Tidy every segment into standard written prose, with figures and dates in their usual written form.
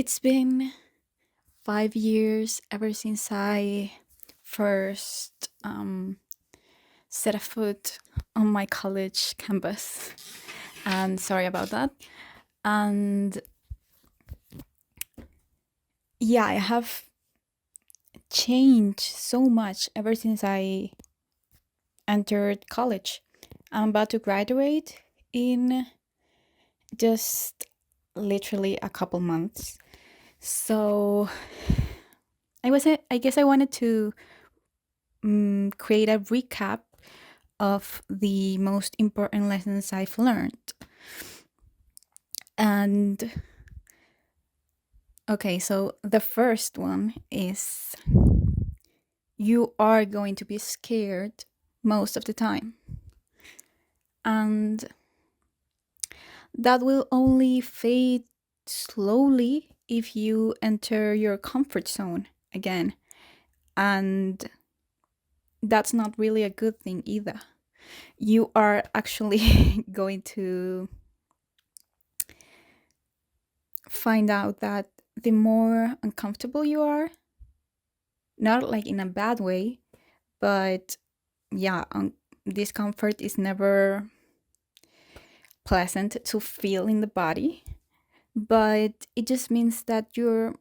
It's been 5 years ever since I first set a foot on my college campus. And sorry about that. And yeah, I have changed so much ever since I entered college. I'm about to graduate in just literally a couple months. So I guess I wanted to create a recap of the most important lessons I've learned. And okay, so the first one is you are going to be scared most of the time. And that will only fade slowly if you enter your comfort zone again. And that's not really a good thing either. You are actually going to find out that the more uncomfortable you are, not like in a bad way, but yeah, discomfort is never pleasant to feel in the body, but it just means that you're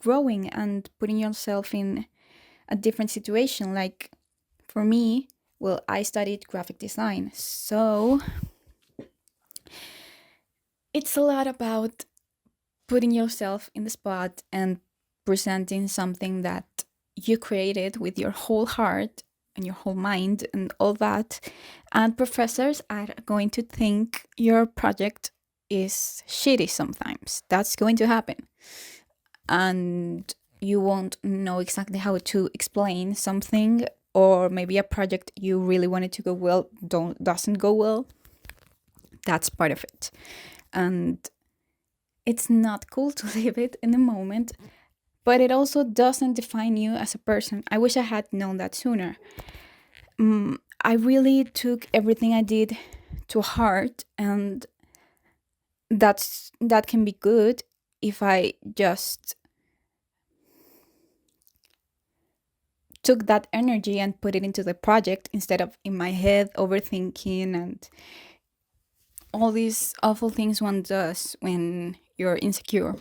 growing and putting yourself in a different situation. Like for me, well, I studied graphic design, so it's a lot about putting yourself in the spot and presenting something that you created with your whole heart and your whole mind and all that. And professors are going to think your project is shitty sometimes. That's going to happen. And you won't know exactly how to explain something, or maybe a project you really wanted to go well doesn't go well. That's part of it. And it's not cool to live it in the moment, but it also doesn't define you as a person. I wish I had known that sooner. I really took everything I did to heart, and that can be good if I just took that energy and put it into the project instead of in my head overthinking and all these awful things one does when you're insecure.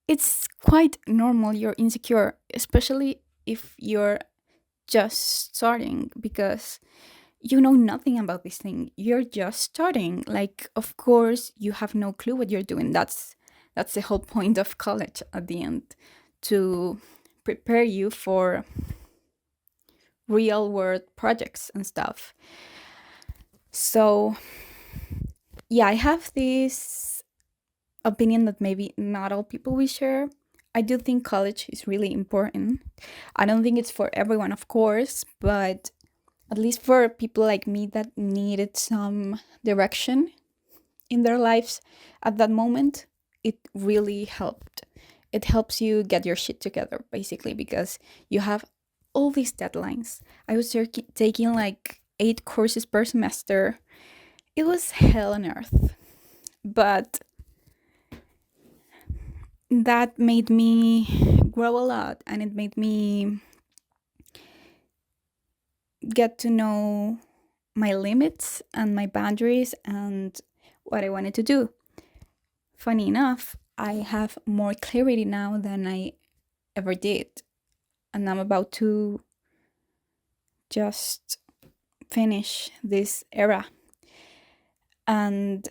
It's quite normal you're insecure, especially if you're just starting, because you know nothing about this thing. You're just starting. Like, of course, you have no clue what you're doing. That's the whole point of college at the end, to prepare you for real world projects and stuff. So, yeah, I have this opinion that maybe not all people will share. I do think college is really important. I don't think it's for everyone, of course, but at least for people like me that needed some direction in their lives at that moment, it really helped. It helps you get your shit together, basically, because you have all these deadlines. I was taking like 8 courses per semester. It was hell on earth. But that made me grow a lot, and it made me get to know my limits and my boundaries and what I wanted to do. Funny enough, I have more clarity now than I ever did, and I'm about to just finish this era. And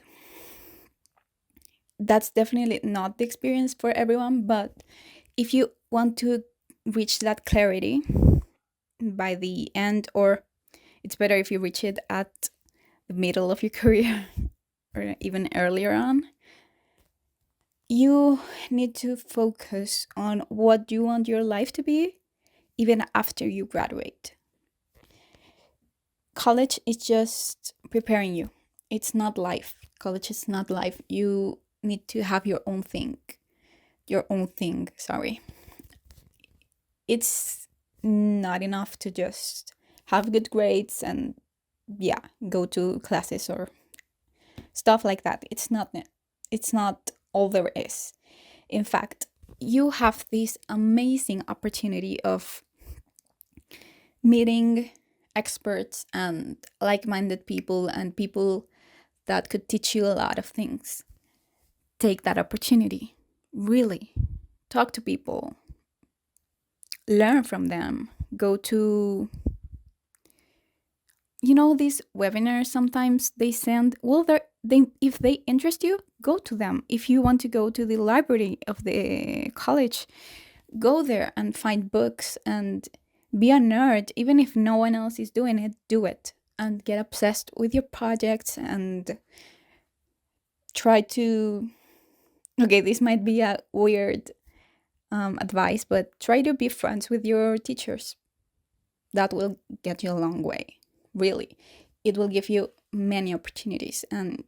that's definitely not the experience for everyone, but if you want to reach that clarity by the end, or it's better if you reach it at the middle of your career or even earlier on, you need to focus on what you want your life to be even after you graduate. College is just preparing you. It's not life. College is not life. You need to have your own thing. Your own thing, sorry. It's not enough to just have good grades and yeah, go to classes or stuff like that. It's not all there is. In fact, you have this amazing opportunity of meeting experts and like minded people and people that could teach you a lot of things. Take that opportunity. Really. Talk to people, learn from them. Go to, these webinars sometimes they send. Well, they if they interest you, go to them. If you want to go to the library of the college, go there and find books and be a nerd. Even if no one else is doing it, do it and get obsessed with your projects and try to. Okay, this might be a weird advice, but try to be friends with your teachers. That will get you a long way. Really, it will give you many opportunities, and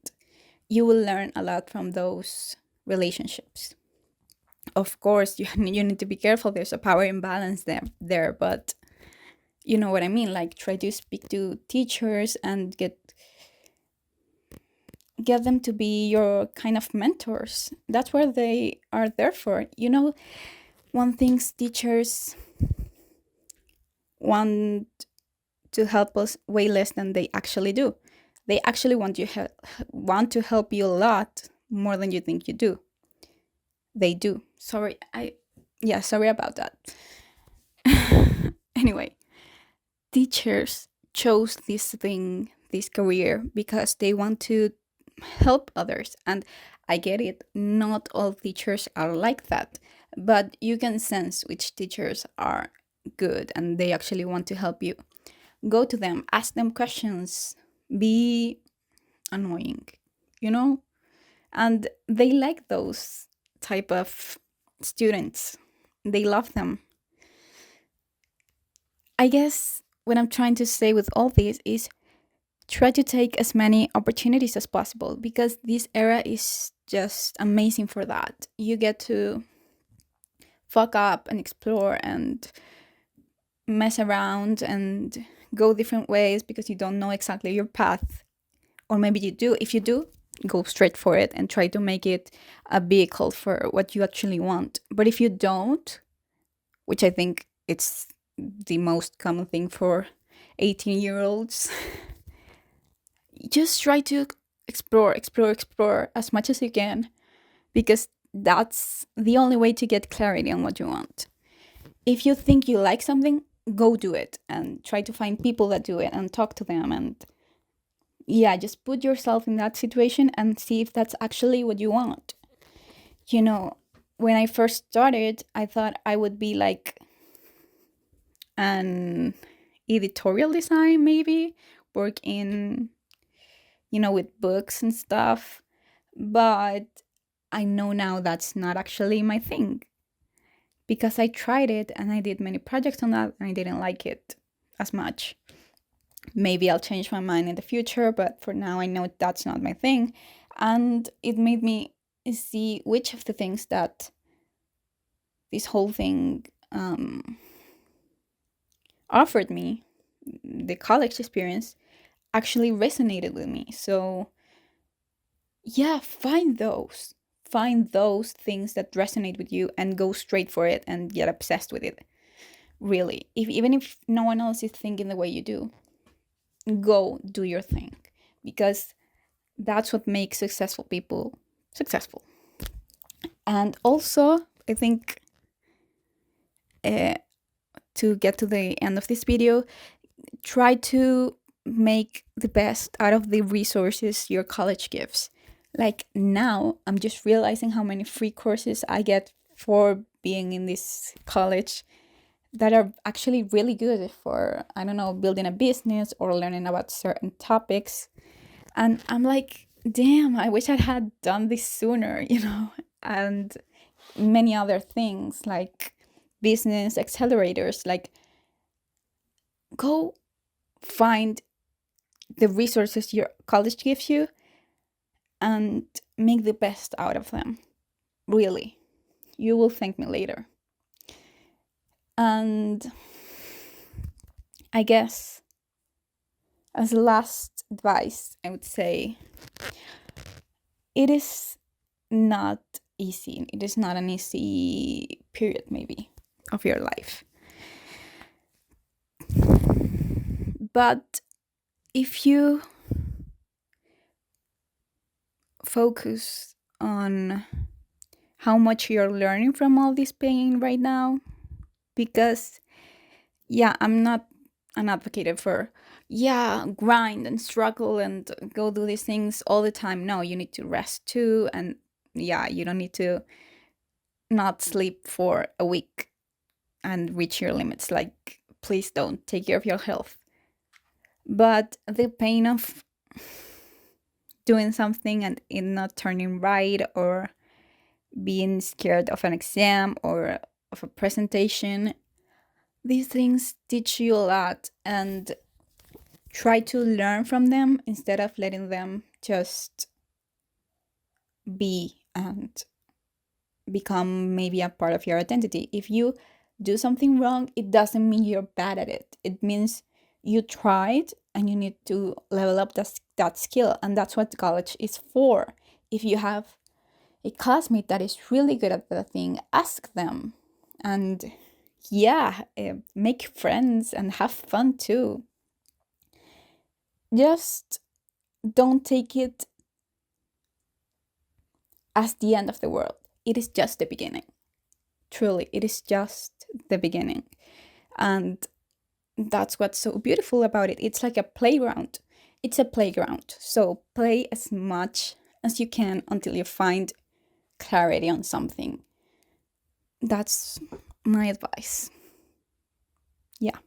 you will learn a lot from those relationships. Of course, you need to be careful. There's a power imbalance there, but you know what I mean. Like, try to speak to teachers and get them to be your kind of mentors. That's what they are there for. One things teachers want to help us way less than they actually do. They actually want to help you a lot more than you think you do. They do. Sorry about that. Anyway, teachers chose this career because they want to help others. And I get it, not all teachers are like that, but you can sense which teachers are good and they actually want to help you. Go to them, ask them questions, be annoying, you know? And they like those type of students. They love them. I guess what I'm trying to say with all this is try to take as many opportunities as possible because this era is just amazing for that. You get to fuck up and explore and mess around and go different ways because you don't know exactly your path. Or maybe you do. If you do, go straight for it and try to make it a vehicle for what you actually want. But if you don't, which I think it's the most common thing for 18-year-olds, just try to explore as much as you can because that's the only way to get clarity on what you want. If you think you like something, go do it and try to find people that do it and talk to them and yeah, just put yourself in that situation and see if that's actually what you want. When I first started, I thought I would be like an editorial design, maybe work in, with books and stuff. But I know now that's not actually my thing because I tried it and I did many projects on that and I didn't like it as much. Maybe I'll change my mind in the future, but for now I know that's not my thing. And it made me see which of the things that this whole thing offered me, the college experience, actually resonated with me. So, yeah, Find those things that resonate with you and go straight for it and get obsessed with it. Really. Even if no one else is thinking the way you do, go do your thing because that's what makes successful people successful. And also, I think uh, to get to the end of this video, try to make the best out of the resources your college gives. Like now, I'm just realizing how many free courses I get for being in this college that are actually really good for, I don't know, building a business or learning about certain topics. And I'm like, damn, I wish I had done this sooner, and many other things like business accelerators. Like, go find the resources your college gives you and make the best out of them. Really. You will thank me later. And I guess as last advice, I would say it is not easy. It is not an easy period, maybe, of your life. But if you focus on how much you're learning from all this pain right now, because, yeah, I'm not an advocate for, yeah, grind and struggle and go do these things all the time. No, you need to rest too. And yeah, you don't need to not sleep for a week and reach your limits. Like, please don't take care of your health. But the pain of doing something and it not turning right, or being scared of an exam or of a presentation, these things teach you a lot, and try to learn from them instead of letting them just be and become maybe a part of your identity. If you do something wrong, it doesn't mean you're bad at it. It means you tried and you need to level up that skill. And that's what college is for. If you have a classmate that is really good at the thing, ask them. And yeah, make friends and have fun too. Just don't take it as the end of the world. It is just the beginning. Truly, it is just the beginning. And that's what's so beautiful about it. It's like a playground. It's a playground. So play as much as you can until you find clarity on something. That's my advice. Yeah.